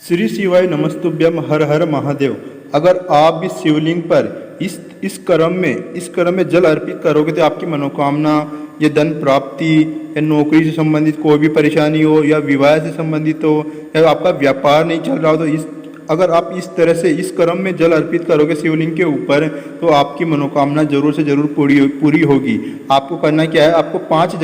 श्री शिवाय नमस्तुभ्यम हर हर महादेव। अगर आप भी शिवलिंग पर इस क्रम में जल अर्पित करोगे तो आपकी मनोकामना या धन प्राप्ति या नौकरी से संबंधित कोई भी परेशानी हो या विवाह से संबंधित हो या आपका व्यापार नहीं चल रहा हो तो अगर आप इस तरह से इस क्रम में जल अर्पित करोगे शिवलिंग के ऊपर तो आपकी मनोकामना जरूर से जरूर पूरी होगी। आपको करना क्या है, आपको पांच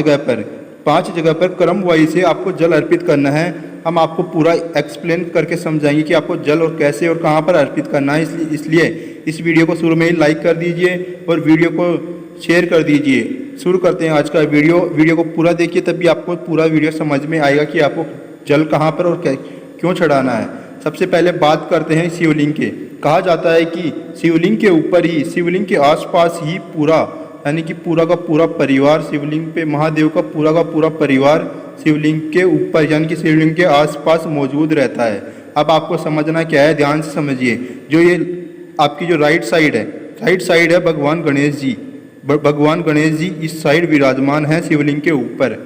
जगह पर क्रम वाइज से आपको जल अर्पित करना है। हम आपको पूरा एक्सप्लेन करके समझाएंगे कि आपको जल और कैसे और कहाँ पर अर्पित करना है। इसलिए इस वीडियो को शुरू में ही लाइक कर दीजिए और वीडियो को शेयर कर दीजिए। शुरू करते हैं आज का वीडियो को पूरा देखिए, तभी आपको पूरा वीडियो समझ में आएगा कि आपको जल कहाँ पर और क्यों चढ़ाना है। सबसे पहले बात करते हैं शिवलिंग के। कहा जाता है कि शिवलिंग के ऊपर ही, शिवलिंग के आसपास ही पूरा यानी कि पूरा का पूरा परिवार शिवलिंग पे, महादेव का पूरा परिवार शिवलिंग के ऊपर यानी कि शिवलिंग के आसपास मौजूद रहता है। अब आपको समझना क्या है, ध्यान से समझिए। जो ये आपकी जो राइट साइड है भगवान गणेश जी। भगवान गणेश जी इस साइड विराजमान है शिवलिंग के ऊपर।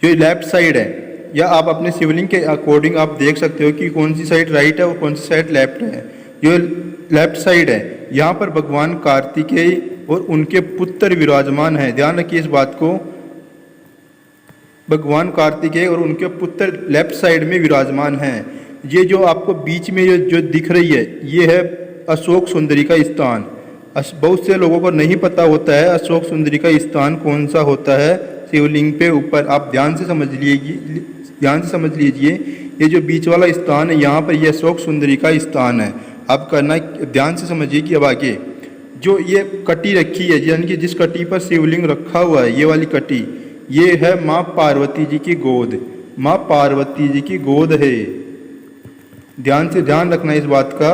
जो लेफ्ट साइड है, या आप अपने शिवलिंग के अकॉर्डिंग आप देख सकते हो कि कौन सी साइड राइट है और कौन सी साइड लेफ्ट है। जो लेफ्ट साइड है, यहाँ पर भगवान कार्तिकेय और उनके पुत्र विराजमान हैं। ध्यान रखिए इस बात को, भगवान कार्तिकेय और उनके पुत्र लेफ्ट साइड में विराजमान हैं। ये जो आपको बीच में जो दिख रही है, ये है अशोक सुंदरी का स्थान। बहुत से लोगों को नहीं पता होता है अशोक सुंदरी का स्थान कौन सा होता है शिवलिंग पे ऊपर। आप ध्यान से समझ लीजिए। ये जो बीच वाला स्थान है, यहाँ पर ये अशोक सुंदरी का स्थान है। अब करना, ध्यान से समझिए कि अब आगे जो ये कटी रखी है, यानी कि जिस कटी पर शिवलिंग रखा हुआ है, ये वाली कटी, ये है माँ पार्वती जी की गोद। माँ पार्वती जी की गोद है। ध्यान रखना इस बात का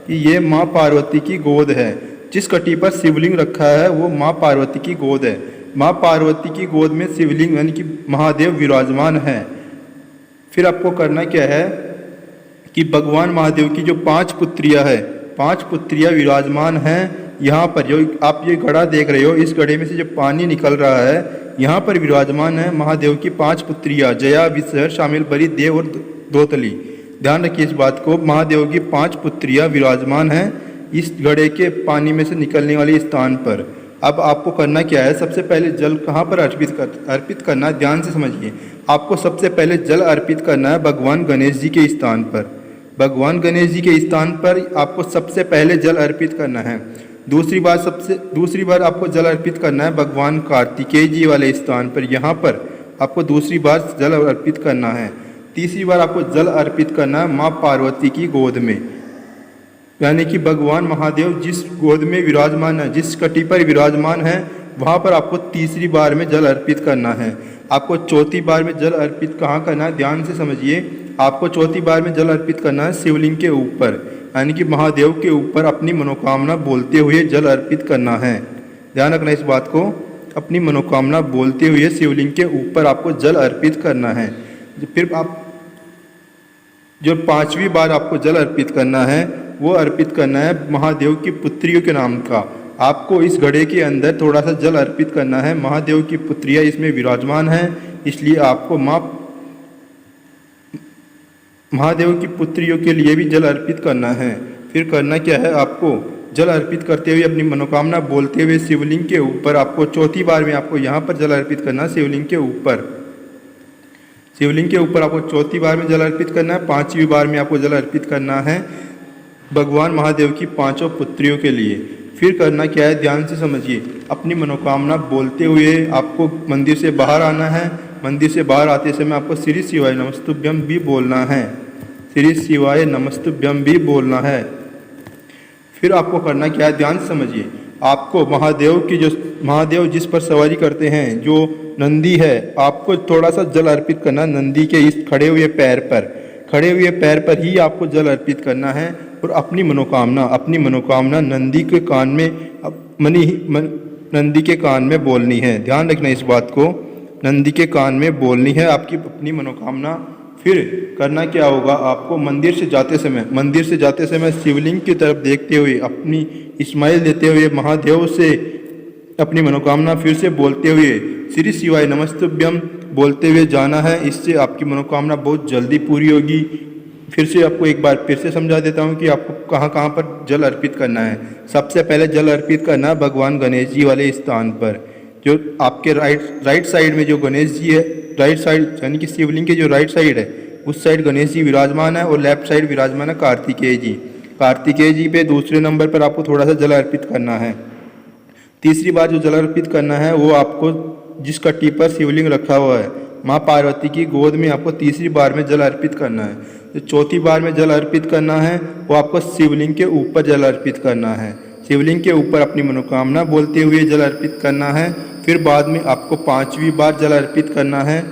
कि ये माँ पार्वती की गोद है। जिस कटी पर शिवलिंग रखा है वो माँ पार्वती की गोद है। माँ पार्वती की गोद में शिवलिंग यानी कि महादेव विराजमान है। फिर आपको करना क्या है कि भगवान महादेव की जो 5 पुत्रियां विराजमान हैं यहाँ पर। जो आप ये घड़ा देख रहे हो, इस घड़े में से जो पानी निकल रहा है, यहाँ पर विराजमान है महादेव की 5 पुत्रियां, जया, विषहर, शामिलपरी, देव और दोतली। ध्यान रखिए इस बात को, महादेव की 5 पुत्रियां विराजमान हैं इस घड़े के पानी में से निकलने वाले स्थान पर। अब आपको करना क्या है, सबसे पहले जल कहाँ पर अर्पित करना है, ध्यान से समझिए। आपको सबसे पहले जल अर्पित करना है भगवान गणेश जी के स्थान पर। भगवान गणेश जी के स्थान पर आपको सबसे पहले जल अर्पित करना है। दूसरी बार आपको जल अर्पित करना है भगवान कार्तिकेय जी वाले स्थान पर। यहाँ पर आपको दूसरी बार जल अर्पित करना है। तीसरी बार आपको जल अर्पित करना है माँ पार्वती की गोद में, यानी कि भगवान महादेव जिस गोद में विराजमान है, जिस कटी पर विराजमान है, वहाँ पर आपको तीसरी बार में जल अर्पित करना है। आपको चौथी बार में जल अर्पित कहाँ करना है, ध्यान से समझिए। आपको चौथी बार में जल अर्पित करना है शिवलिंग के ऊपर, यानी कि महादेव के ऊपर अपनी मनोकामना बोलते हुए जल अर्पित करना है। ध्यान रखना इस बात को, अपनी मनोकामना बोलते हुए शिवलिंग के ऊपर आपको जल अर्पित करना है। फिर आप जो 5वीं बार आपको जल अर्पित करना है वो अर्पित करना है महादेव की पुत्रियों के नाम का। आपको इस घड़े के अंदर थोड़ा सा जल अर्पित करना है। महादेव की पुत्रियां इसमें विराजमान हैं, इसलिए आपको महादेव की पुत्रियों के लिए भी जल अर्पित करना है। फिर करना क्या है, आपको जल अर्पित करते हुए अपनी मनोकामना बोलते हुए शिवलिंग के ऊपर आपको चौथी बार में आपको यहाँ पर जल अर्पित करना है। शिवलिंग के ऊपर आपको चौथी बार में जल अर्पित करना है। 5वीं बार में आपको जल अर्पित करना है भगवान महादेव की 5 पुत्रियों के लिए। फिर करना क्या है, ध्यान से समझिए। अपनी मनोकामना बोलते हुए आपको मंदिर से बाहर आना है। मंदिर से बाहर आते समय आपको श्री शिवाय नमस्तुभ्यम भी बोलना है। श्री शिवाय नमस्तुभ्यम भी बोलना है। फिर आपको करना क्या है, ध्यान से समझिए। आपको महादेव जिस पर सवारी करते हैं, जो नंदी है, आपको थोड़ा सा जल अर्पित करना नंदी के इस खड़े हुए पैर पर ही आपको जल अर्पित करना है। और अपनी मनोकामना नंदी के कान में बोलनी है। ध्यान रखना इस बात को, नंदी के कान में बोलनी है आपकी अपनी मनोकामना। फिर करना क्या होगा, आपको मंदिर से जाते समय शिवलिंग की तरफ देखते हुए, अपनी स्माइल देते हुए महादेव से अपनी मनोकामना फिर से बोलते हुए श्री शिवाय नमस्तुभ्यम बोलते हुए जाना है। इससे आपकी मनोकामना बहुत जल्दी पूरी होगी। फिर से आपको एक बार फिर से समझा देता हूँ कि आपको कहाँ कहाँ पर जल अर्पित करना है। सबसे पहले जल अर्पित करना है भगवान गणेश जी वाले स्थान पर, जो आपके राइट साइड में जो गणेश जी है, राइट साइड यानी कि शिवलिंग के जो राइट साइड है उस साइड गणेश जी विराजमान है और लेफ्ट साइड विराजमान है कार्तिकेय जी। कार्तिकेय जी पे दूसरे नंबर पर आपको थोड़ा सा जल अर्पित करना है। तीसरी बार जो जल अर्पित करना है वो आपको जिस कट्टी पर शिवलिंग रखा हुआ है माँ पार्वती की गोद में आपको तीसरी बार में जल अर्पित करना है। जो चौथी बार में जल अर्पित करना है वो आपको शिवलिंग के ऊपर जल अर्पित करना है। शिवलिंग के ऊपर अपनी मनोकामना बोलते हुए जल अर्पित करना है। फिर बाद में आपको पांचवी बार जल अर्पित करना है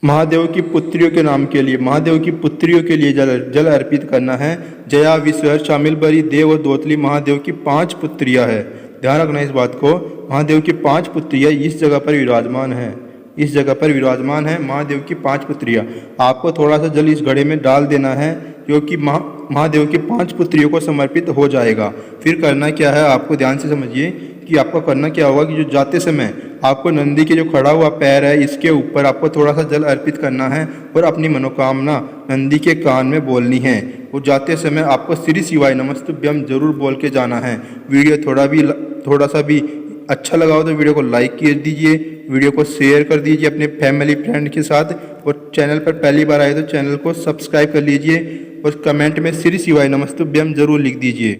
महादेव की पुत्रियों के नाम के लिए, महादेव की पुत्रियों के लिए जल अर्पित करना है। जया, विश्वहर, शामिल बरी, देव और दोतली महादेव की 5 पुत्रियां है। ध्यान रखना इस बात को, महादेव की 5 पुत्रियां इस जगह पर विराजमान है, इस जगह पर विराजमान है महादेव की 5 पुत्रियां। आपको थोड़ा सा जल इस घड़े में डाल देना है क्योंकि महादेव की 5 पुत्रियों को समर्पित हो जाएगा। फिर करना क्या है आपको ध्यान से समझिए कि आपको करना क्या होगा कि जो जाते समय आपको नंदी के जो खड़ा हुआ पैर है इसके ऊपर आपको थोड़ा सा जल अर्पित करना है और अपनी मनोकामना नंदी के कान में बोलनी है। और जाते समय आपको श्री शिवाय नमस्तुभ्यम जरूर बोल के जाना है। वीडियो थोड़ा सा भी अच्छा लगा हो तो वीडियो को लाइक कर दीजिए, वीडियो को शेयर कर दीजिए अपने फैमिली फ्रेंड के साथ, और चैनल पर पहली बार आए तो चैनल को सब्सक्राइब कर लीजिए और कमेंट में श्री शिवाय नमस्तुभ्यम जरूर लिख दीजिए।